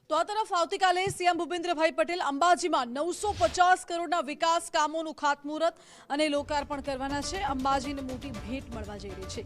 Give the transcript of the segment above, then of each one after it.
તો આ તરફ આવતીકાલે સીએમ ભૂપેન્દ્રભાઈ પટેલ અંબાજીમાં 950 કરોડના વિકાસ કામોનું ખાતમુહૂર્ત અને લોકાર્પણ કરવાના છે। અંબાજીને મોટી ભેટ મળવા જઈ રહી છે।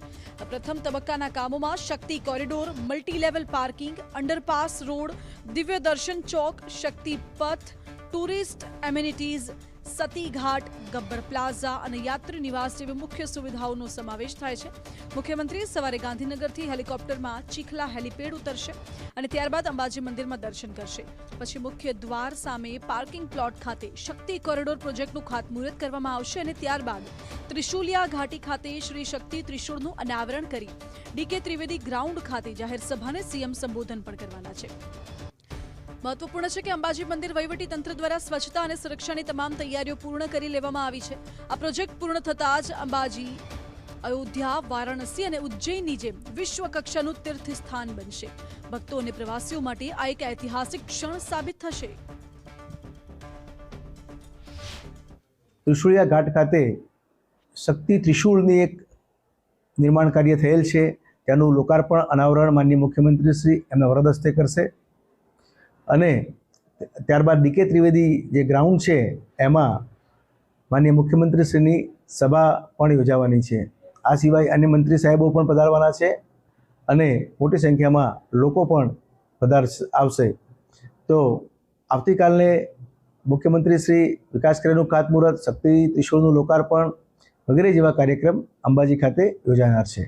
પ્રથમ તબક્કાના કામોમાં Shakti corridor, multi level parking, underpass road, Divya Darshan ચોક, શક્તિ પથ, ટુરિસ્ટ એમિનિટીઝ, સતી ઘાટ, ગબ્બર પ્લાઝા અને યાત્રી નિવાસ જેવી મુખ્ય સુવિધાઓનો સમાવેશ થાય છે। મુખ્યમંત્રી સવારે ગાંધીનગરથી હેલિકોપ્ટરમાં ચીખલા હેલિપેડ ઉતરશે અને ત્યારબાદ અંબાજી મંદિરમાં દર્શન કરશે। પછી મુખ્ય દ્વાર સામે પાર્કિંગ પ્લોટ ખાતે શક્તિ કોરિડોર પ્રોજેક્ટનું ખાતમુહૂર્ત કરવામાં આવશે અને ત્યારબાદ ત્રિશુલિયા ઘાટી ખાતે શ્રી શક્તિ ત્રિશુળનું અનાવરણ કરી ડીકે ત્રિવેદી ગ્રાઉન્ડ ખાતે જાહેર સભાને સીએમ સંબોધન પણ કરવાના છે। महत्वपूर्ण है कि अंबाजी मंदिर वहीवटी तंत्र द्वारा स्वच्छता और सुरक्षा की तमाम तैयारीओ पूर्ण कर लेवामां आवी छे। आ प्रोजेक्ट पूर्ण थता ज अंबाजी अयोध्या, वाराणसी और उज्जैननी जेम विश्व कक्षानुं तीर्थ स्थान बनशे। भक्तों और प्रवासीओ माटे आ एक ऐतिहासिक क्षण साबित थशे। त्रिशूलिया घाट खाते शक्ति त्रिशूलनी एक निर्माण कार्य थयेल छे। त्यानुं लोकार्पण अनावरण माननीय मुख्यमंत्री श्री एमना वरद हस्ते करशे અને ત્યારબાદ ડીકે ત્રિવેદી જે ગ્રાઉન્ડ છે એમાં માનનીય મુખ્યમંત્રીશ્રીની સભા પણ યોજાવાની છે। આ સિવાય અન્ય મંત્રી સાહેબો પણ પધારવાના છે અને મોટી સંખ્યામાં લોકો પણ આવશે। તો આવતીકાલે મુખ્યમંત્રીશ્રી વિકાસ કાર્યનું ખાતમુહૂર્ત, શક્તિ ત્રિશૂળનું લોકાર્પણ વગેરે જેવા કાર્યક્રમ અંબાજી ખાતે યોજાનાર છે।